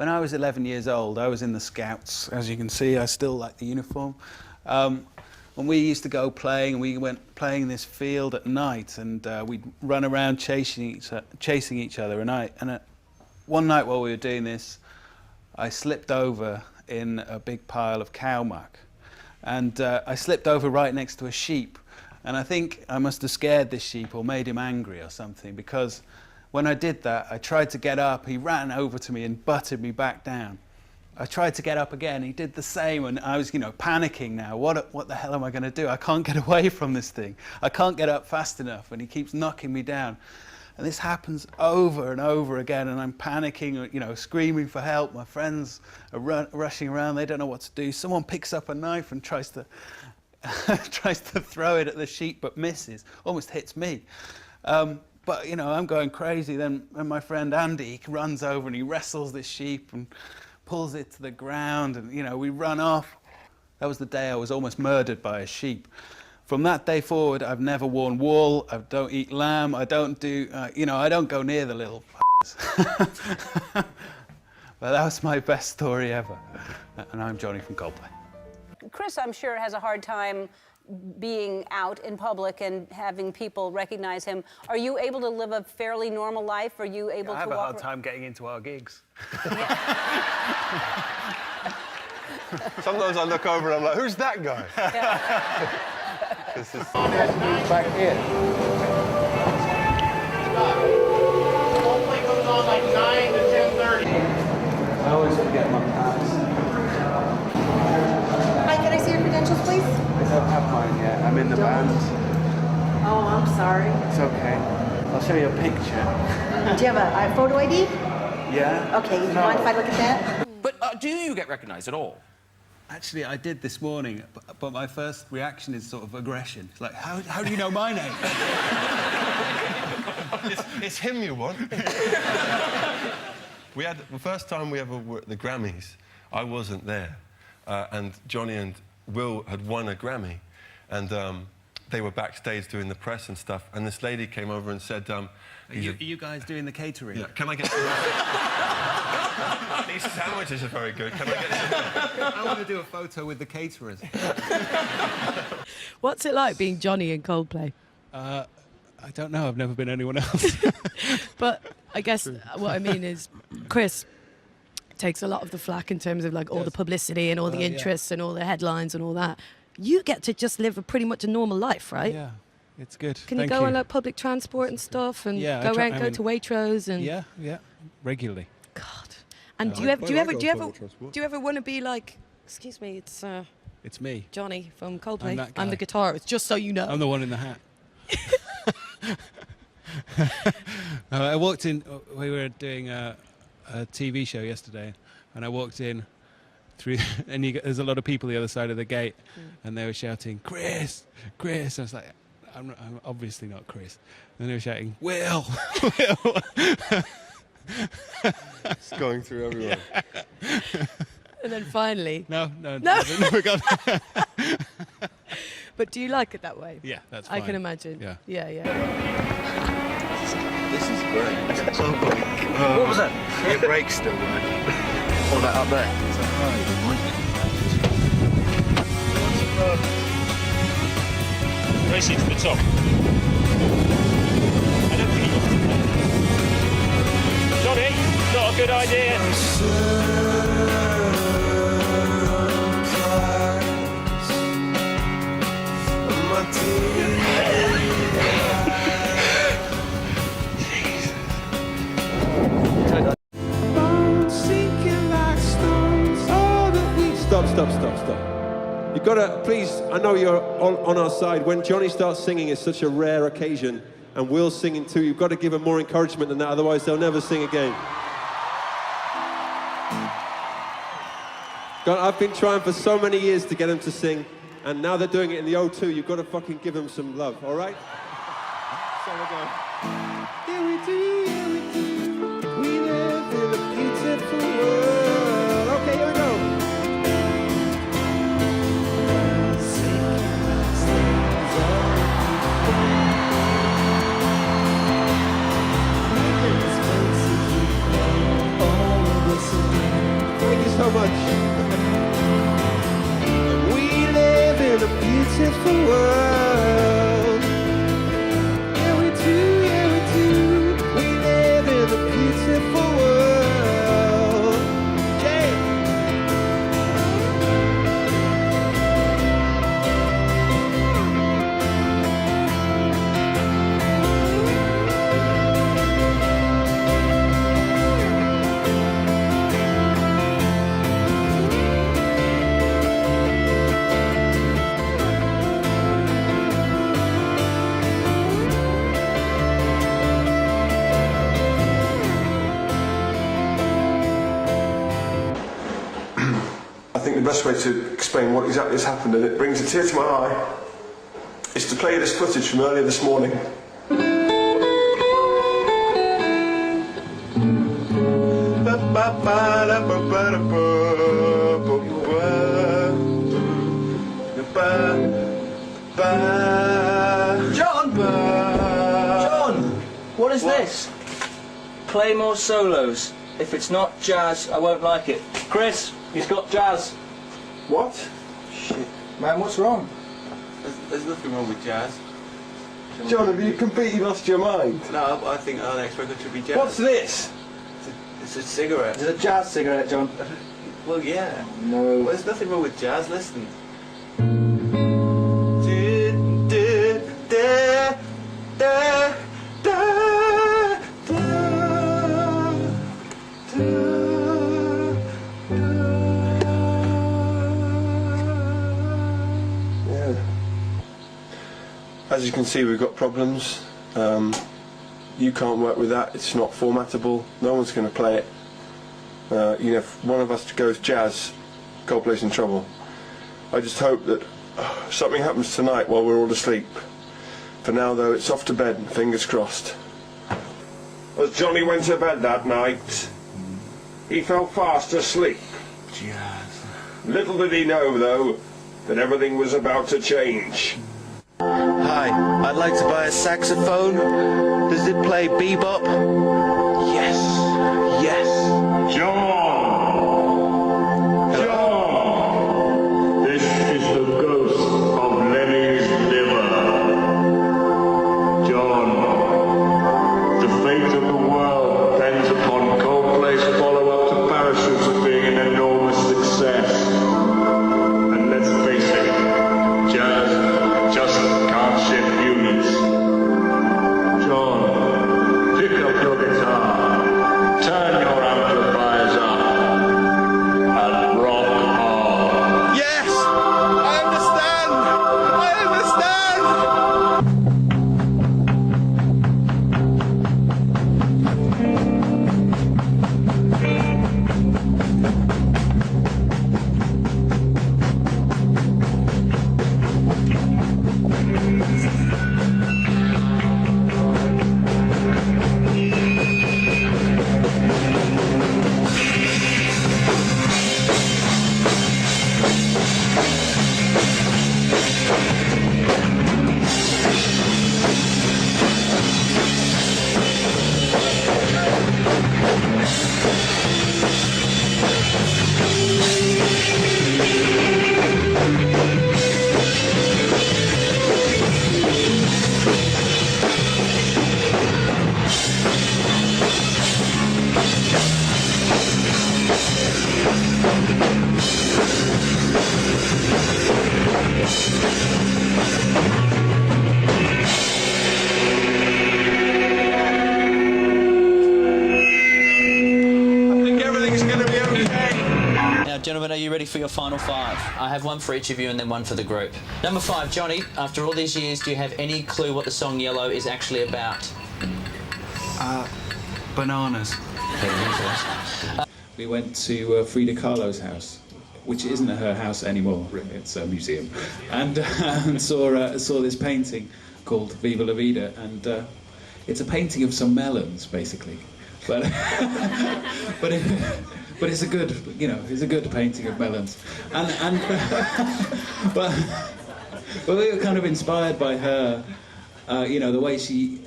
when I was 11 years old, I was in the Scouts. As you can see, I still like the uniform. And we used to go playing, and we went playing in this field at night, and we'd run around chasing each other. And one night while we were doing this, I slipped over in a big pile of cow muck. And I slipped over right next to a sheep. And I think I must have scared this sheep or made him angry or something, because when I did that, I tried to get up, he ran over to me and butted me back down. I tried to get up again, he did the same, and I was, panicking now. What the hell am I going to do? I can't get away from this thing. I can't get up fast enough, and he keeps knocking me down. And this happens over and over again, and I'm panicking, screaming for help. My friends are rushing around, they don't know what to do. Someone picks up a knife and tries to throw it at the sheep, but misses, almost hits me. But, I'm going crazy. Then my friend Andy runs over and he wrestles this sheep and pulls it to the ground, and, we run off. That was the day I was almost murdered by a sheep. From that day forward, I've never worn wool, I don't eat lamb, I don't do, I don't go near the little f***ers. But that was my best story ever. And I'm Jonny from Coldplay. Chris, I'm sure, has a hard time being out in public and having people recognize him. Are you able to live a fairly normal life? Are you able to I have a hard time getting into our gigs. Sometimes I look over and I'm like, who's that guy? Yeah. This is... Back here. Coldplay goes on like 9 to 10:30. I always forget my pass. Hi, can I see your credentials, please? I don't have mine yet. I'm in the band. Oh, I'm sorry. It's okay. I'll show you a picture. Do you have a photo ID? Yeah? Okay, you mind if I look at that? But do you get recognised at all? Actually, I did this morning, but my first reaction is sort of aggression. It's like, how do you know my name? it's him you want. We had the first time we ever were at the Grammys. I wasn't there, and Jonny and Will had won a Grammy, and they were backstage doing the press and stuff. And this lady came over and said, Are you guys doing the catering? Yeah, can I get some... These sandwiches are very good. Can I get some... I want to do a photo with the caterers. What's it like being Jonny in Coldplay? I don't know. I've never been anyone else. But I guess what I mean is Chris takes a lot of the flack in terms of all the publicity and all the interests and all the headlines and all that. You get to just live pretty much a normal life, right? Yeah, it's good. Can you go on public transport and stuff and go to Waitrose and... Yeah, regularly. God. And do you ever want to be like, excuse me, It's me. Jonny from Coldplay. I'm that guy. I'm the guitarist, just so you know. I'm the one in the hat. I walked in, we were doing a TV show yesterday, and I walked in through, and there's a lot of people the other side of the gate, and they were shouting, Chris, Chris. I was like, I'm obviously not Chris. And they were shouting, Will, Will. It's going through everyone. Yeah. And then finally... No. Never got But do you like it that way? Yeah, that's fine. I can imagine. Yeah. This is great. Oh my God. What was that? Your brake's still working. All that up there. Racing to the top. I don't think Jonny, not a good idea. Stop. You've got to, please, I know you're on our side. When Jonny starts singing, it's such a rare occasion, and Will's singing too. You've got to give them more encouragement than that, otherwise they'll never sing again. God, I've been trying for so many years to get them to sing, and now they're doing it in the O2. You've got to fucking give them some love, all right? So we're going. Here we do, we live in a beautiful world. Okay, here we go. All of this so much. We live in a beautiful world. Yeah, we do, yeah, we do. We live in a beautiful world. Yeah. I think the best way to explain what exactly has happened, and it brings a tear to my eye, is to play this footage from earlier this morning. John! John! What is this? Play more solos. If it's not jazz, I won't like it. Chris, he's got jazz. What? Shit. Man, what's wrong? There's nothing wrong with jazz. John, have you completely lost your mind? No, I think our next record should be jazz. What's this? It's a cigarette. Is it a jazz cigarette, John? Well, yeah. No. Well, there's nothing wrong with jazz. Listen. Yeah. As you can see, we've got problems. You can't work with that. It's not formatable. No one's going to play it. You know, if one of us goes jazz, Compilation in trouble. I just hope that something happens tonight while we're all asleep. For now, though, it's off to bed, fingers crossed. As Johnny went to bed that night, he fell fast asleep. Jazz. Little did he know, though, that everything was about to change. Hi, I'd like to buy a saxophone. Does it play bebop? Yes. Yes. John! John! This is the ghost of Lenny's liver. John, the fate of the world depends upon Coldplay's follow-up to Parachutes being an enormous success. And let's face it, jazz just can't shift units. John, pick up your guitar, turn your amplifiers up, and rock hard. Yes! I understand! I understand! Gentlemen, are you ready for your final five? I have one for each of you and then one for the group. Number 5, Johnny, after all these years, do you have any clue what the song Yellow is actually about? Bananas. We went to Frida Kahlo's house, which isn't her house anymore, it's a museum, and saw this painting called Viva la Vida, and it's a painting of some melons, basically. But but it's a good, it's a good painting of melons, and but we were kind of inspired by her, the way she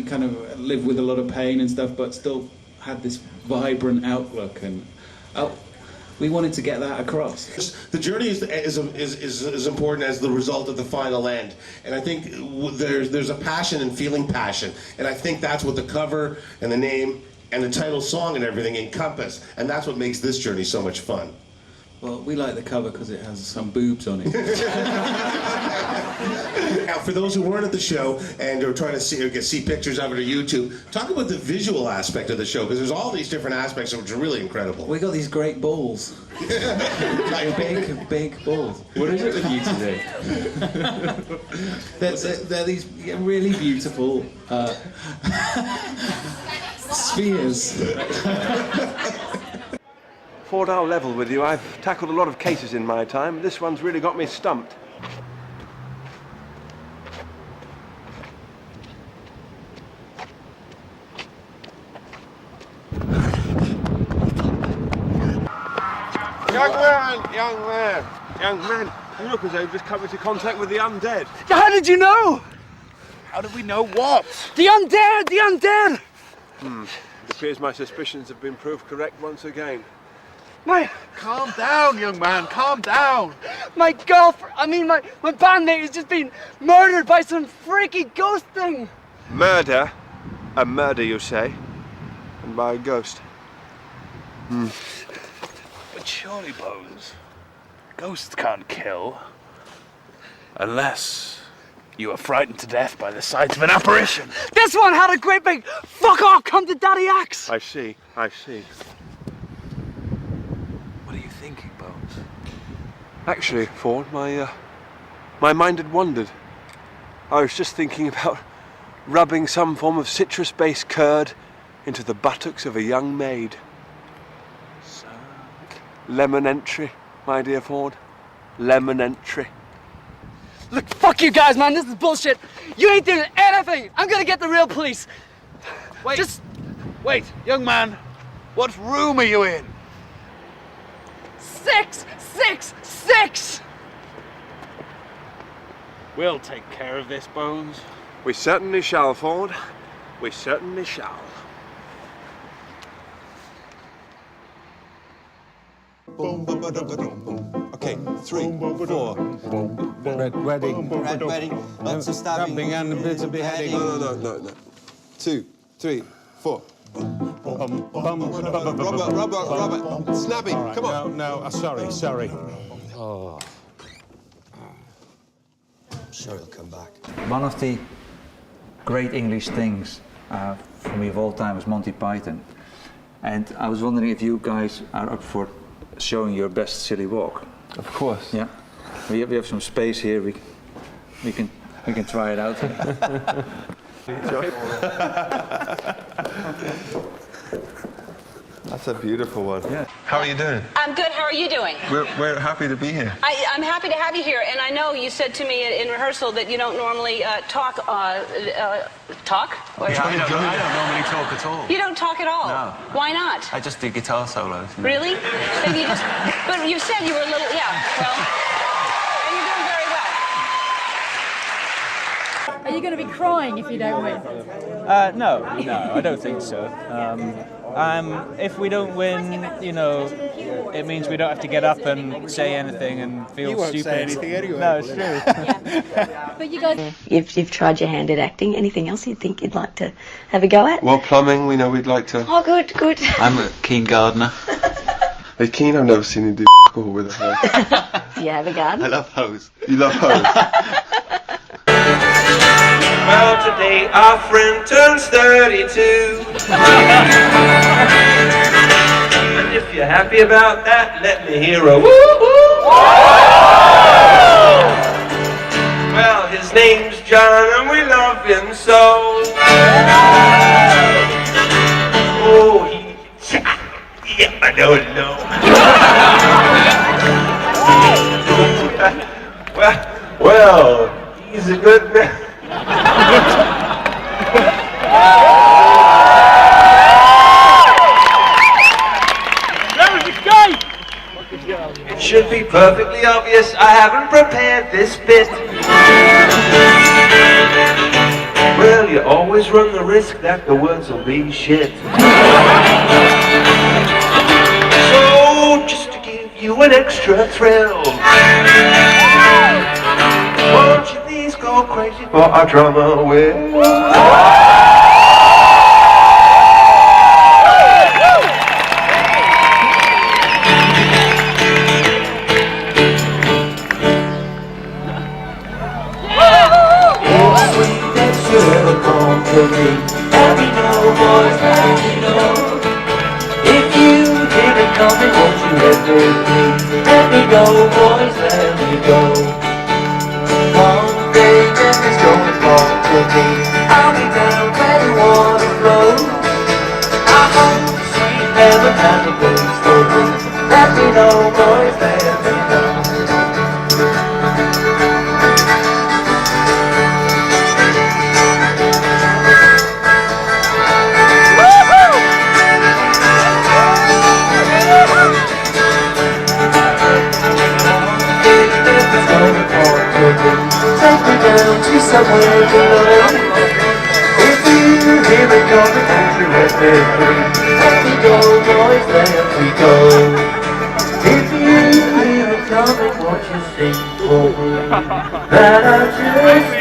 kind of lived with a lot of pain and stuff, but still had this vibrant outlook, and we wanted to get that across. The journey is as important as the result of the final end, and I think there's a passion in feeling passion, and I think that's what the cover and the name and the title song and everything encompass, and that's what makes this journey so much fun. Well, we like the cover because it has some boobs on it. Now, for those who weren't at the show and are trying to see pictures of it or YouTube, talk about the visual aspect of the show, because there's all these different aspects which are really incredible. We got these great balls. big balls. What is it with you today? they're these really beautiful spheres. Ford, I'll level with you. I've tackled a lot of cases in my time. This one's really got me stumped. Young man, you look as though you've just come into contact with the undead. How did you know? How did we know what? The undead! The undead! It appears my suspicions have been proved correct once again. Calm down, young man, calm down. My girlfriend, my bandmate has just been murdered by some freaky ghost thing. Murder? A murder, you say? And by a ghost? But surely, Bones, ghosts can't kill. Unless you are frightened to death by the sight of an apparition. This one had a great big fuck off, come to daddy axe. I see. What are you thinking, Bones? Actually, Ford, my mind had wandered. I was just thinking about rubbing some form of citrus-based curd into the buttocks of a young maid. So? Lemon entry, my dear Ford. Lemon entry. Look, fuck you guys, man, this is bullshit. You ain't doing anything. I'm gonna get the real police. Wait, young man. What room are you in? 666! We'll take care of this, Bones. We certainly shall, Ford. We certainly shall. Okay, 3, 4. Red wedding. Red wedding. Lots of stabbing and a bit of beheading. No. 2, 3, 4. Robert, snabby, Right, come on. No, sorry. Oh. I'm sure he'll come back. One of the great English things for me of all time was Monty Python. And I was wondering if you guys are up for showing your best silly walk. Of course. Yeah. We have some space here. We can try it out. That's a beautiful one. Yeah. How are you doing? I'm good. How are you doing? We're happy to be here. I'm happy to have you here, and I know you said to me in rehearsal that you don't normally talk? Or I don't normally talk at all. You don't talk at all? No. Why not? I just do guitar solos. Really? Then you just, but you said you were a little, well, and you're doing very well. Are you going to be crying if you don't win? No, I don't think so. If we don't win, it means we don't have to get up and say anything and feel You won't stupid. say anything anyway. No, it's true. But you guys... You've tried your hand at acting. Anything else you think you'd like to have a go at? Well, plumbing, we know we'd like to. Oh, good. I'm a keen gardener. Hey, Keen, I've never seen you do all with a hose. Do you have a garden? I love hose. You love hose? Well, today our friend turns 32. And if you're happy about that, let me hear a woo-woo. Well, his name's John and we love him so. Oh, yeah, I don't know. Well, he's a good man. It should be perfectly obvious I haven't prepared this bit. Well, you always run the risk that the words will be shit. So an extra thrill. Won't you please go crazy for our drummer Will? Let me know, boys, let me know. If you hear it coming, won't you let me be? Let me go, boys, let me go. One day death is going wrong to me. I'll be down where the water flows. I hope sweet heaven has a place for me. Let me know, boys, let me know. Take me down to somewhere below. If you hear it coming, won't you let me free? Let me go, boys, let me go. If you hear it coming, won't you sing for me? That I just